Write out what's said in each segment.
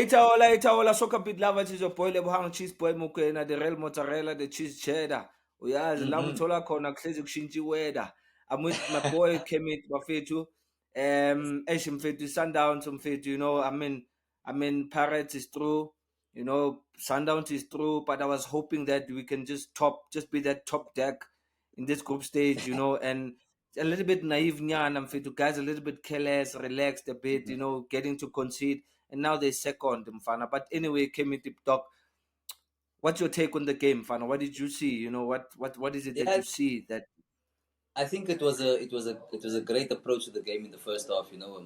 Itaola SoccerBeat lovers is your boy Lebohang Cheeseboy Mokoena, the real mozzarella, the cheese cheddar. Uyazi la ngithola khona kuhlezi kushintsha iweather. I'm with my boy Kermit Bafetu. Mfetu Sundowns mfetu, you know, I mean Pirates is through, you know, Sundowns is through, but I was hoping that we can just be that top deck in this group stage, you know, and a little bit naive I'm mfetu guys, a little bit careless, relaxed a bit, you know, getting to concede. And now they're second, Mfana. But anyway, Kermit Doc, what's your take on the game, Mfana? What did you see? You know, what is it that you see that? I think it was a great approach to the game in the first half. You know,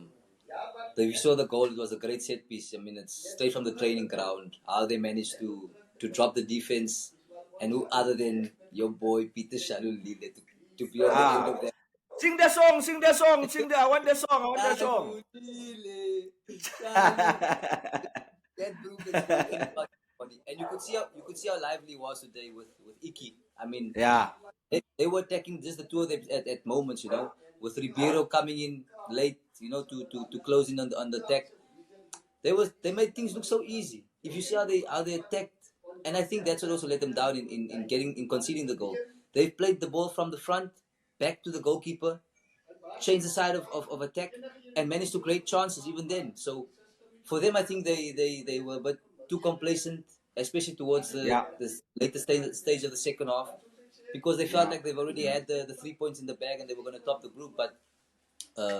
we saw the goal. It was a great set piece. I mean, it's straight from the training ground. How they managed to drop the defense, and who other than your boy Peter Shalulile to be on the end of that. Sing the song, sing the song, sing the. I want the song. That group is funny, and you could see how lively it was today with Iki. I mean, yeah, they were attacking just the two of them at moments, you know, with Ribeiro coming in late, you know, to close in on the attack. They made things look so easy. If you see how they attacked, and I think that's what also let them down in conceding the goal. They played the ball from the front back to the goalkeeper, changed the side of attack, and managed to create chances even then. So for them, I think they were but too complacent, especially towards the later stage of the second half, because they felt like they've already had the 3 points in the bag and they were going to top the group. But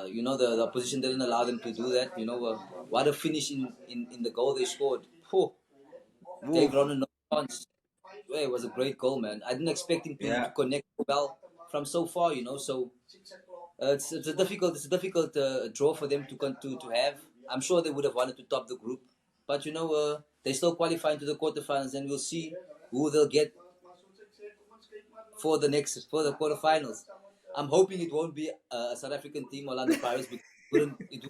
you know, the opposition didn't allow them to do that. You know, what a finish in the goal they scored. Dave Ronan, no chance. It was a great goal, man. I didn't expect him to connect well from so far, you know. So it's a difficult draw for them to have. I'm sure they would have wanted to top the group, but you know, they still qualify into the quarterfinals, and we'll see who they'll get for the quarterfinals. I'm hoping it won't be a South African team, Orlando Pirates, because it wouldn't be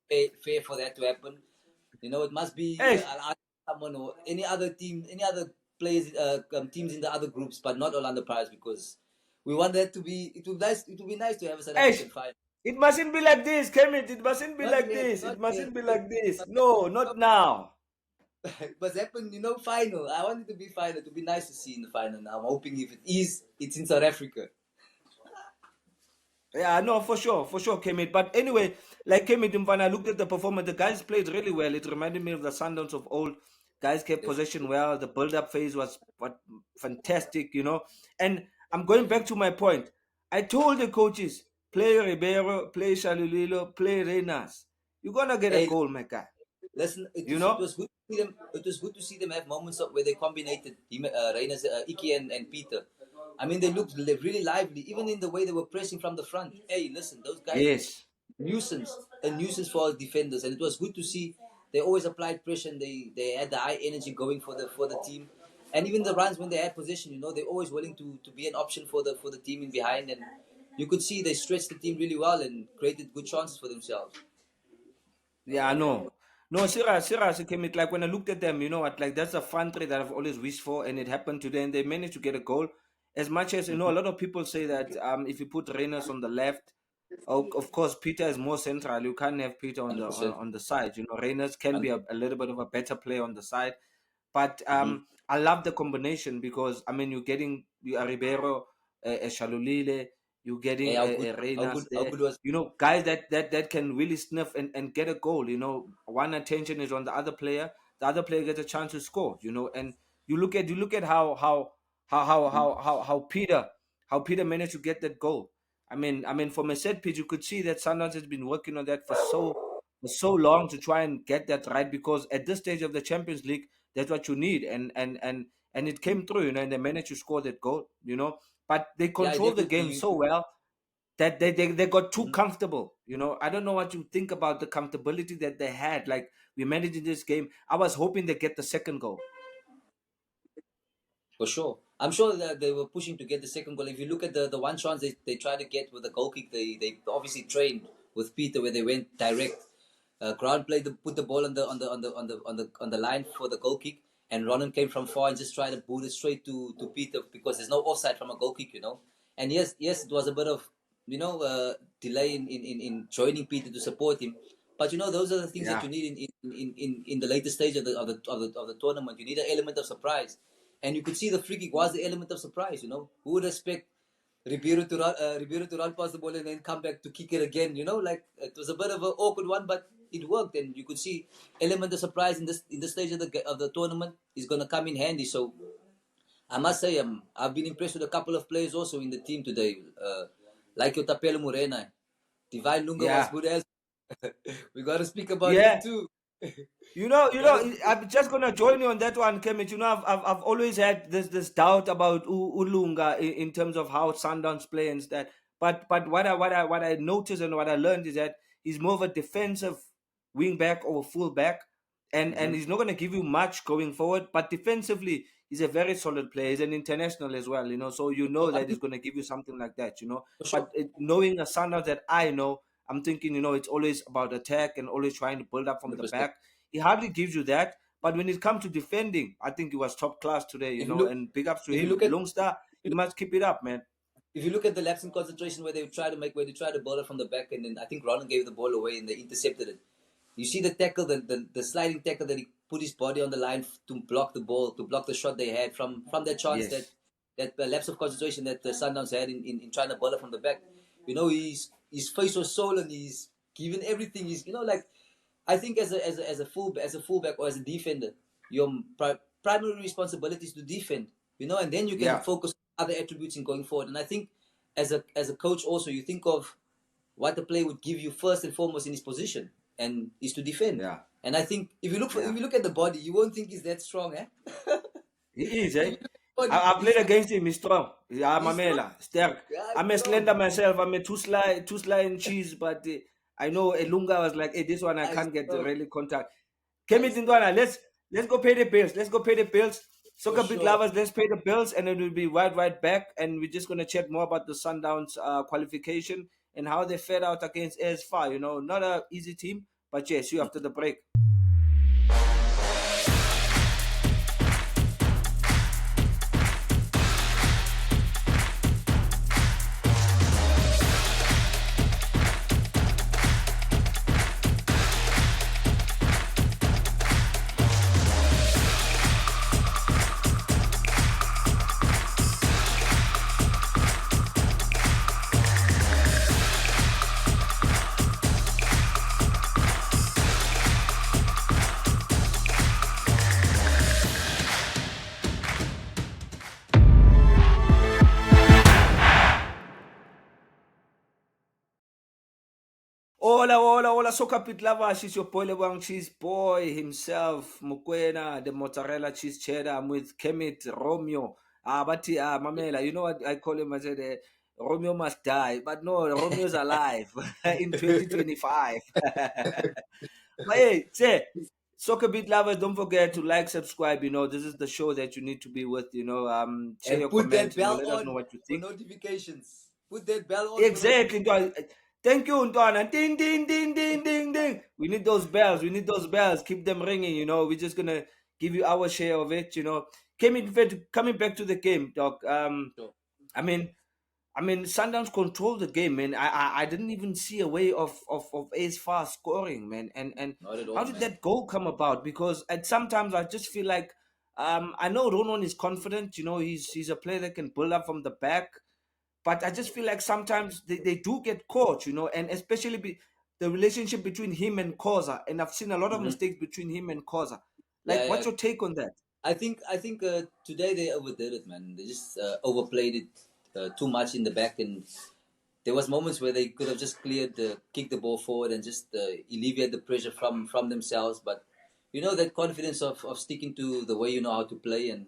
fair for that to happen. You know, it must be someone or any other team, any other players, teams in the other groups, but not Orlando Pirates, because we want that to be. It would be nice to have a South African final. It mustn't be like this, Kermit. It mustn't be like this. It mustn't be like this. No, not now. It must happen, you know, final. I want it to be final. To be nice to see in the final. Now I'm hoping if it is, it's in South Africa. Yeah, no, for sure, Kermit. But anyway, like Kermit, when I looked at the performance, the guys played really well. It reminded me of the Sundowns of old. Guys kept possession well. The build-up phase was fantastic, you know. And I'm going back to my point. I told the coaches, play Ribeiro, play Shalulile, play Reynas. You're gonna get a goal, my guy. Listen, it was good to see them. It was good to see them have moments where they combined Reynas, Iki, and Peter. I mean, they looked really lively, even in the way they were pressing from the front. Hey, listen, those guys, a nuisance for our defenders, and it was good to see. They always applied pressure, and they had the high energy going for the team, and even the runs when they had possession, you know, they're always willing to be an option for the team in behind, and you could see they stretched the team really well and created good chances for themselves. Yeah, I know. No, serious, Kermit. Like when I looked at them, you know what? Like that's a fun trade that I've always wished for, and it happened today, and they managed to get a goal. As much as you know, a lot of people say that if you put Reynas on the left, of course Peter is more central. You can't have Peter on the side. You know, Reynas can be a little bit of a better player on the side, but I love the combination because I mean you're getting a Ribeiro, a Shalulile, you're getting a Reynas there. You know, guys that can really sniff and get a goal. You know, one attention is on the other player. The other player gets a chance to score. You know, and you look at how Peter managed to get that goal. I mean, from a set piece, you could see that Sundowns has been working on that for so long to try and get that right, because at this stage of the Champions League, that's what you need, and it came through, you know, and they managed to score that goal, you know. But they controlled the game so well that they got too comfortable, you know. I don't know what you think about the comfortability that they had. Like, we managed in this game. I was hoping they get the second goal. For sure. I'm sure that they were pushing to get the second goal. If you look at the one chance they tried to get with the goal kick, they obviously trained with Peter where they went direct. Ground play, put the ball on the line for the goal kick, and Ronan came from far and just tried to boot it straight to Peter, because there's no offside from a goal kick, you know. And yes, it was a bit of, you know, delay in joining Peter to support him. But those are the things that Yeah. you need in the later stage of the tournament. You need an element of surprise, and you could see the free kick was the element of surprise. Who would expect Ribeiro to run past the ball and then come back to kick it again? Like it was a bit of an awkward one, but it worked, and you could see element of surprise in this stage of the tournament is going to come in handy. So I must say, I've been impressed with a couple of players also in the team today, like your Tapelo Morena. Divine Lunga was Yeah. good as. We got to speak about him Yeah. too. I'm just gonna join you on that one, Kermit. I've always had this doubt about Ulunga in terms of how Sundowns play and that. But what I noticed and what I learned is that he's more of a defensive wing back or full back, and he's not gonna give you much going forward. But defensively, he's a very solid player. He's an international as well, so No, that he's gonna give you something like that, for sure. But knowing a Sundowns that I know, I'm thinking, it's always about attack and always trying to build up from the 100%. back. He hardly gives you that. But when it comes to defending, I think he was top class today, If you look, and big ups to if you him. look at, Longster, you must keep it up, man. if you look at the lapse in concentration where they try to build it from the back, and then I think Ronan gave the ball away and they intercepted it. You see the tackle, the sliding tackle that he put his body on the line to block the ball, to block the shot they had from that chance, Yes. that lapse of concentration that the Sundowns had in trying to build it from the back. His face was swollen. He's given everything. He's like, I think as a fullback or as a defender, your primary responsibility is to defend. And then you can focus on other attributes in going forward. And I think as a coach also, you think of what the player would give you first and foremost in his position, and is to defend. Yeah. And I think if you look at the body, you won't think he's that strong, eh? He is, eh? I played against him. He's strong. Yeah, He's Mamela, sterk. Yeah, I'm a strong. slender myself. I'm a two sly cheese, but I know Elunga was like, hey, this one I can't get really contact. Kermit Ndwana, let's go pay the bills. Let's go pay the bills. Soccer Beat sure. lovers, let's pay the bills, and then we'll be right back. And we're just gonna chat more about the Sundowns qualification and how they fared out against AS5. Not an easy team, but yes, see you after the break. Hola, SoccerBeat lovers. It's your boy Lebang Cheeseboy himself, Mokoena, the mozzarella cheese cheddar. I'm with Kermit, Romeo. Mamela, you know what I call him? I said, Romeo must die. But no, Romeo's alive in 2025. But hey, SoccerBeat lovers, don't forget to like, subscribe. This is the show that you need to be with. Share And your put comments. that bell Let us on know what you for think. notifications. Put that bell on. Exactly. Thank you, Ntwana. Ding, ding, ding, ding, ding, ding. We need those bells. Keep them ringing. We're just gonna give you our share of it. Coming back to the game, Doc. Sure. I mean, Sundowns controlled the game, man. I didn't even see a way of Ace fast scoring, man. And Not at all, how did man. that goal come about? Because sometimes I just feel like I know Ronan is confident. He's a player that can build up from the back. But I just feel like sometimes they do get caught, and especially the relationship between him and Koza. And I've seen a lot of mistakes between him and Koza. Like, Yeah, what's yeah. your take on that? I think today they overdid it, man. They just overplayed it too much in the back, and there was moments where they could have just kicked the ball forward and just alleviate the pressure from themselves. But that confidence of sticking to the way you know how to play, and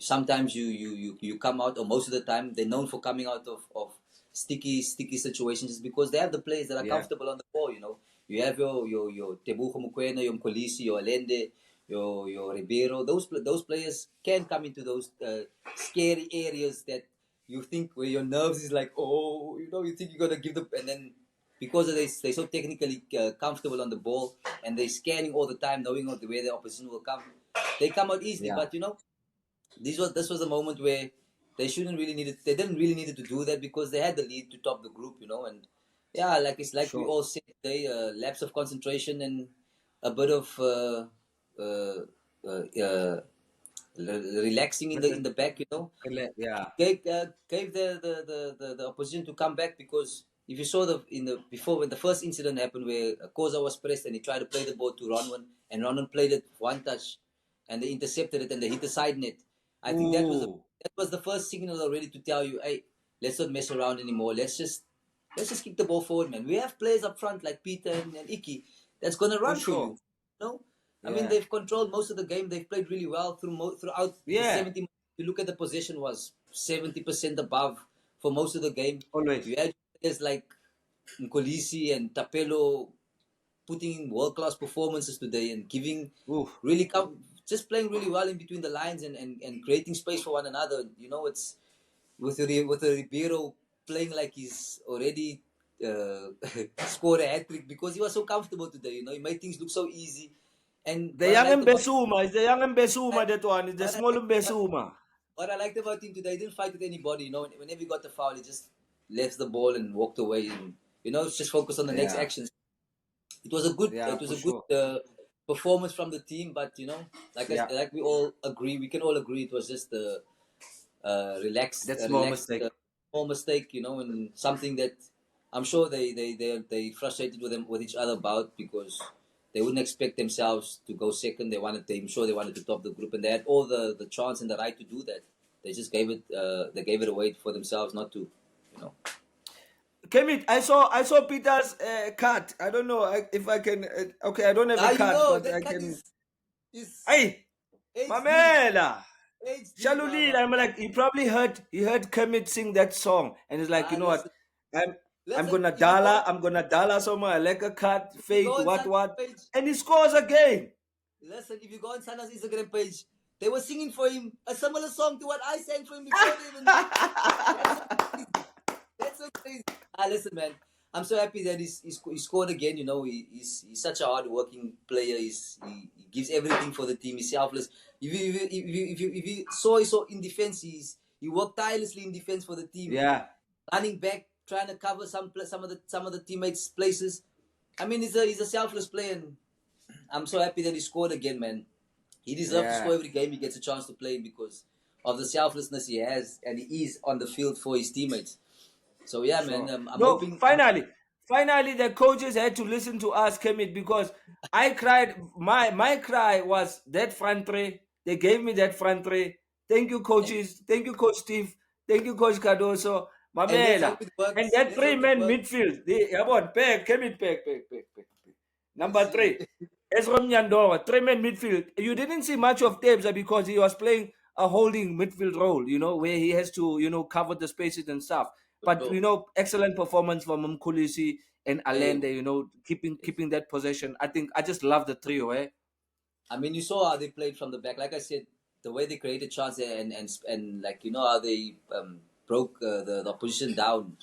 sometimes you come out, or most of the time they're known for coming out of sticky situations because they have the players that are comfortable on the ball. You have your Tebucho Mokoena, your Mkolisi, your Alende, your Ribeiro. Those players can come into those scary areas that you think where your nerves is like, you think you're gonna give them, and then because they're so technically comfortable on the ball and they're scanning all the time, knowing where the opposition will come, they come out easily. But this was a moment where they didn't really need to do that because they had the lead to top the group, and yeah, like it's like we Sure. all said today, lapse of concentration and a bit of uh, relaxing in the back, Yeah. gave the opposition to come back, because if you saw before, when the first incident happened where Koza was pressed and he tried to play the ball to Ronwen, and Ronwen played it one touch and they intercepted it and they hit the side net. I think that Ooh. was the first signal already to tell you, hey, let's not mess around anymore. Let's just kick the ball forward, man. We have players up front like Peter and Iki that's gonna For run for sure. you. You know, I mean, Yeah. they've controlled most of the game. They've played really well throughout the Yeah. 70 minutes. You look at the possession was 70% above for most of the game. Always. You had players like Nkolisi and Tapelo putting in world-class performances today and giving Ooh. really just playing really well in between the lines and creating space for one another. It's with Ribeiro playing like he's already scored a hat-trick because he was so comfortable today. He made things look so easy. And The young Mbesuma. It's the young Mbesuma, that one. It's the small Mbesuma. what I liked about him today, he didn't fight with anybody. Whenever he got the foul, he just left the ball and walked away, and just focused on the next actions. It was a good, Sure. performance from the team, but like we all agree, we can all agree, it was just a relaxed, That's small mistake. small mistake, and something that I'm sure they frustrated with each other about, because they wouldn't expect themselves to go second. I'm sure they wanted to top the group, and they had all the chance and the right to do that. They just gave it away for themselves not to, Kermit, I saw Peter's cut. I don't know if I can. Okay, I don't have a cut, but I can. Hey, Mamela, Shalulile. I'm like, he probably heard Kermit sing that song, and he's like, you know what? I'm gonna dollar somewhere. I like a cut, fake, what, and he scores again. Listen, if you go on Sundowns Instagram page, they were singing for him a similar song to what I sang for him before they even. That's so crazy. Listen, man, I'm so happy that he scored again. He's such a hard-working player. He gives everything for the team. He's selfless. If you saw in defense, he worked tirelessly in defense for the team. Yeah, running back, trying to cover some of the teammates' places. I mean, he's a selfless player, and I'm so happy that he scored again, man. He deserves to score every game he gets a chance to play because of the selflessness he has, and he is on the field for his teammtes. So yeah, sure. Man, I'm hoping. Finally, the coaches had to listen to us, Kermit, because I cried. My cry was that front three. They gave me that front three. Thank you, coaches. Thank you, Coach Steve. Thank you, Coach Cardoso. Mamela. And that three-man midfield. Kermit, back. Number 3. Ezrom Nyandoa, three-man midfield. You didn't see much of Tebza because he was playing a holding midfield role, where he has to, cover the spaces and stuff. But, excellent performance from Mkulisi and Allende, keeping that possession. I just love the trio, eh? I mean, you saw how they played from the back. Like I said, the way they created chances and like, how they broke the opposition down.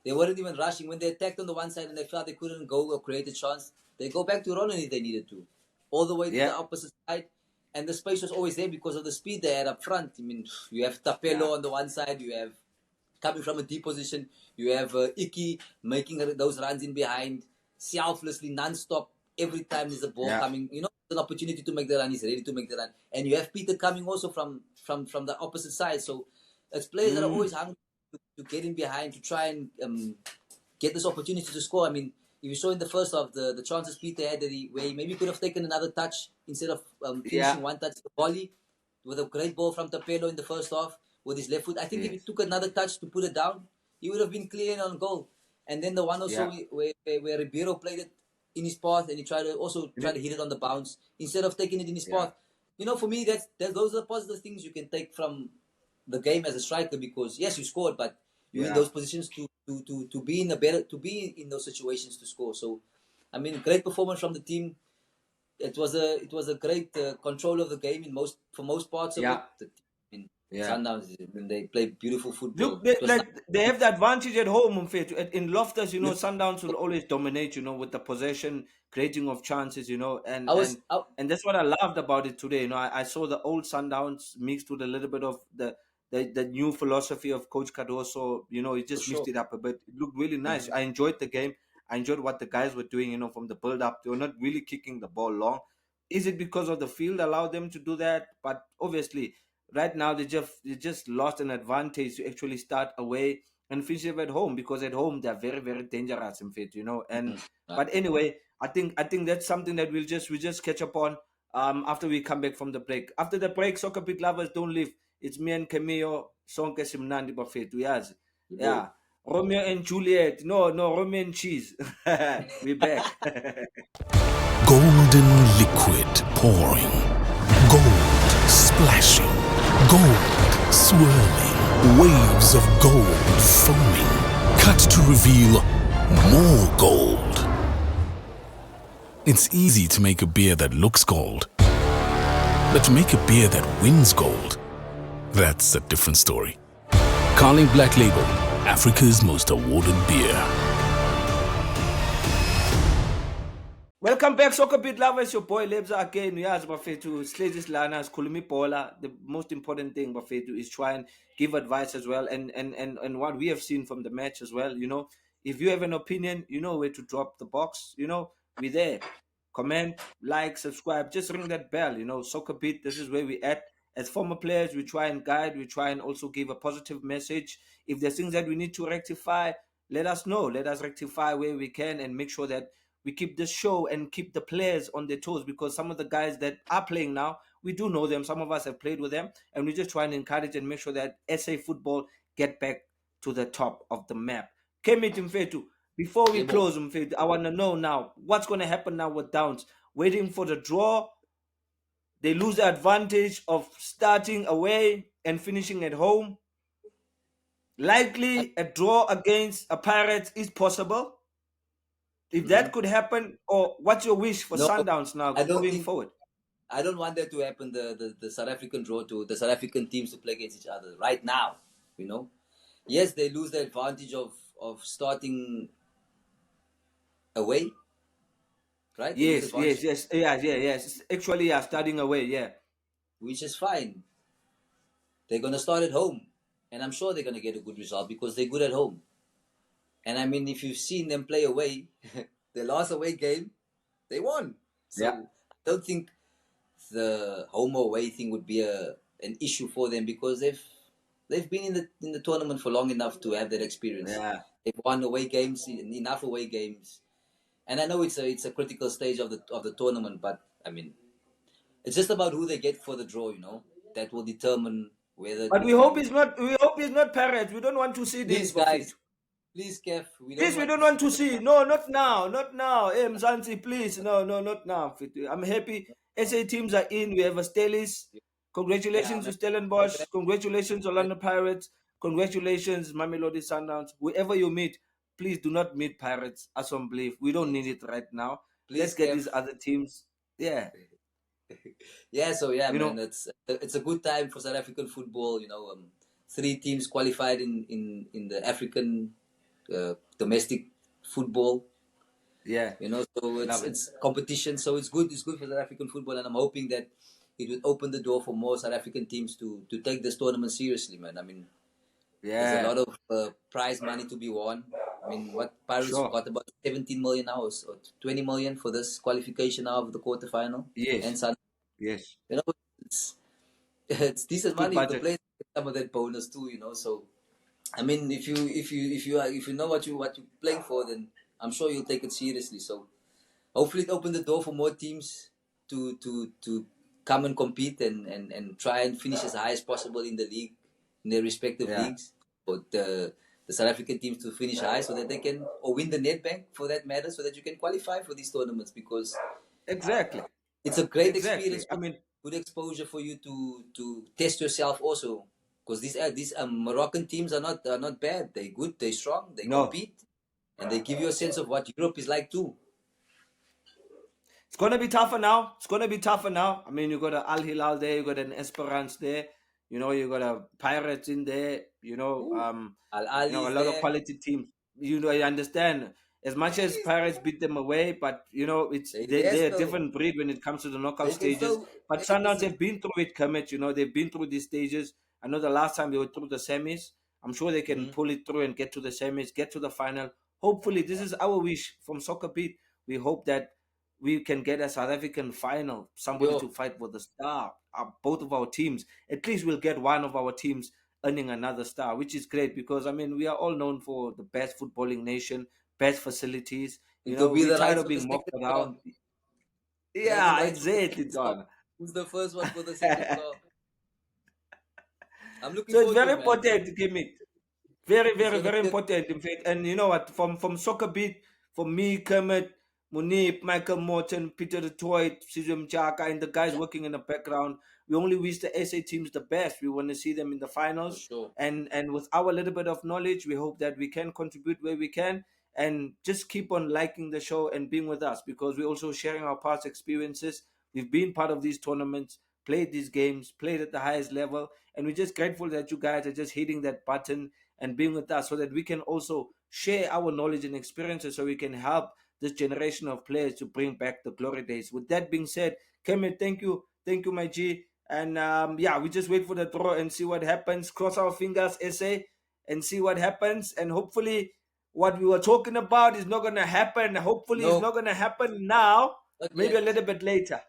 They weren't even rushing. When they attacked on the one side and they felt they couldn't go or create a chance, they go back to Ronan if they needed to. All the way to the opposite side. And the space was always there because of the speed they had up front. I mean, you have Tapelo on the one side, you have coming from a deep position, you have Iki making those runs in behind, selflessly, non-stop. Every time there's a ball coming, an opportunity to make the run, he's ready to make the run. And you have Peter coming also from the opposite side. So it's players that are always hungry to get in behind, to try and get this opportunity to score. I mean, if you saw in the first half, the chances Peter had where he maybe could have taken another touch instead of finishing one touch, the volley, with a great ball from Tapelo in the first half with his left foot. I think if he took another touch to put it down, he would have been clear on goal. And then the one also where Ribeiro played it in his path and he tried to hit it on the bounce instead of taking it in his path. For me, those are the positive things you can take from the game as a striker, because yes, you scored, but you're in those positions to be in those situations to score. So, I mean, great performance from the team. It was a great control of the game for most parts of it. The team in Sundowns, they play beautiful football. Look, they have the advantage at home. In Loftus, Sundowns will always dominate. With the possession, creating of chances. And that's what I loved about it today. I saw the old Sundowns mixed with a little bit of the the new philosophy of Coach Cardoso. You know, he For just sure. mixed it up a bit. It looked really nice. I enjoyed the game. I enjoyed what the guys were doing. You know, from the build up, they were not really kicking the ball long. Is it because of the field allowed them to do that? But obviously, right now they just lost an advantage to actually start away and finish it at home, because at home they're very, very dangerous in fact, you know. And but anyway, I think that's something that we just catch up on after we come back from the break. After the break, soccer beat lovers, don't leave. It's me and Camille, sonke simnandi bafethu, uyazi. Yeah. Romeo and Juliet. No, Romeo and cheese. We back. Golden liquid pouring, gold splashing, gold swirling, waves of gold foaming, cut to reveal more gold. It's easy to make a beer that looks gold, but to make a beer that wins gold, that's a different story. Carling Black Label, Africa's most awarded beer. Welcome back, soccer beat lovers. Your boy Lebza again. Uyazi bafethu, Slezis Lana, Kulumi Bola. The most important thing bafethu is try and give advice as well, and what we have seen from the match as well. You know, if you have an opinion, you know where to drop the box. You know, we're there. Comment, like, subscribe. Just ring that bell. You know, soccer beat. This is where we at. As former players, we try and guide. We try and also give a positive message. If there's things that we need to rectify, let us know. Let us rectify where we can and make sure that we keep this show and keep the players on their toes, because some of the guys that are playing now, we do know them. Some of us have played with them, and we just try and encourage and make sure that SA football get back to the top of the map. Kermit Mfetu, before we close, Mfetu, I want to know now what's going to happen now with Downs. Waiting for the draw. They lose the advantage of starting away and finishing at home. Likely a draw against a Pirates is possible. If that could happen, or what's your wish for Sundowns now moving forward? I don't want that to happen. The South African draw, to the South African teams to play against each other right now. You know, yes, they lose the advantage of starting away. Right? Yes. Actually, yeah, starting away, yeah. Which is fine. They're gonna start at home, and I'm sure they're gonna get a good result because they're good at home. And I mean, if you've seen them play away, their last away game, they won. So I don't think the home away thing would be an issue for them, because they've been in the tournament for long enough to have that experience. Yeah. They've won away games, enough away games. And I know it's a critical stage of the tournament, but I mean, it's just about who they get for the draw, you know. That will determine whether. But we hope it's not. We hope it's not Pirates. We don't want to see these guys. Please, CAF. We don't want to see. No, not now. Not now. Hey, Mzansi, please. No, not now. I'm happy. SA teams are in. We have a Stelis. Congratulations to Stellenbosch. Congratulations, Orlando Pirates. Congratulations, Mamelodi Sundowns. Whoever you meet, please do not meet Pirates. As on belief. We don't need it right now. Please, let's get these other teams. Yeah. Yeah, so yeah, you man, it's a good time for South African football. You know, 3 teams qualified in the African domestic football. Yeah, you know, so it's competition, so it's good. It's good for South African football, and I'm hoping that it would open the door for more South African teams to take this tournament seriously, man. I mean, there's a lot of prize money to be won. I mean, what Pirates got about 17 million now, or 20 million for this qualification now of the quarterfinal. Yes, and Sun. Yes, you know, it's decent money. The players get some of that bonus too, you know. So, I mean, if you know what you're playing for, then I'm sure you'll take it seriously. So, hopefully, it opens the door for more teams to come and compete and try and finish as high as possible in the league, in their respective leagues. But the South African teams to finish high so that they can, or win the Nedbank for that matter, so that you can qualify for these tournaments, because it's a great experience. I mean, good exposure for you to test yourself also, because these Moroccan teams are not bad. They're good. They're strong. They compete, and they give you a sense of what Europe is like too. It's gonna be tougher now. I mean, you got an Al Hilal there. You got an Esperance there. You know, you got a Pirates in there. You know, a lot of quality teams. You know, I understand. As much as Pirates beat them away, but you know, they're a different breed when it comes to the knockout stages. But Sundowns have been through it, Kermit. You know, they've been through these stages. I know the last time they were through the semis. I'm sure they can pull it through and get to the semis, get to the final. Hopefully, this is our wish from SoccerBeat. We hope that we can get a South African final, somebody to fight for the star. Both of our teams, at least we'll get one of our teams earning another star, which is great because I mean we are all known for the best footballing nation, best facilities. You know, we're tired of being mocked around. Yeah, exactly, John. Who's the first one for the second car? I'm looking So forward it's very to it, important, Kermit. Very, very, very important, in fact. And you know what? From SoccerBeat, from me, Kermit, Munip, Michael Morton, Peter Detroit, Sizum Chaka, and the guys working in the background, we only wish the SA teams the best. We want to see them in the finals. Sure. And with our little bit of knowledge, we hope that we can contribute where we can and just keep on liking the show and being with us because we're also sharing our past experiences. We've been part of these tournaments, played these games, played at the highest level, and we're just grateful that you guys are just hitting that button and being with us so that we can also share our knowledge and experiences so we can help this generation of players to bring back the glory days. With that being said, Kermit, thank you, my G. And yeah, we just wait for the draw and see what happens. Cross our fingers, SA, and see what happens. And hopefully what we were talking about is not going to happen. Hopefully it's not going to happen now, maybe a little bit later.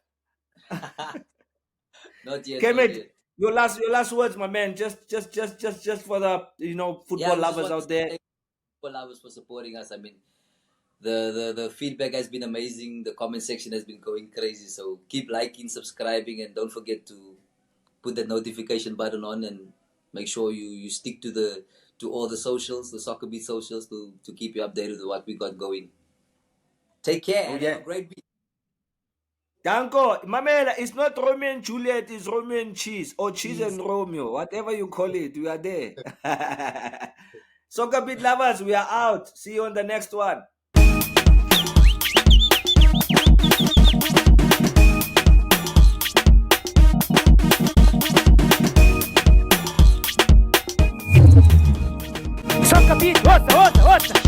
Not yet. Kermit, your last words, my man. Just for the football lovers out there. Football lovers for supporting us. I mean, the feedback has been amazing. The comment section has been going crazy. So keep liking, subscribing, and don't forget to put that notification button on and make sure you stick to all the socials, the SoccerBeat socials, to keep you updated with what we got going. Take care and have a great week. Danko, Mamela, it's not Romeo and Juliet, it's Romeo and Cheese, or Cheese and Romeo, whatever you call it, we are there. SoccerBeat lovers, we are out. See you on the next one. SoccerBeat, ouça!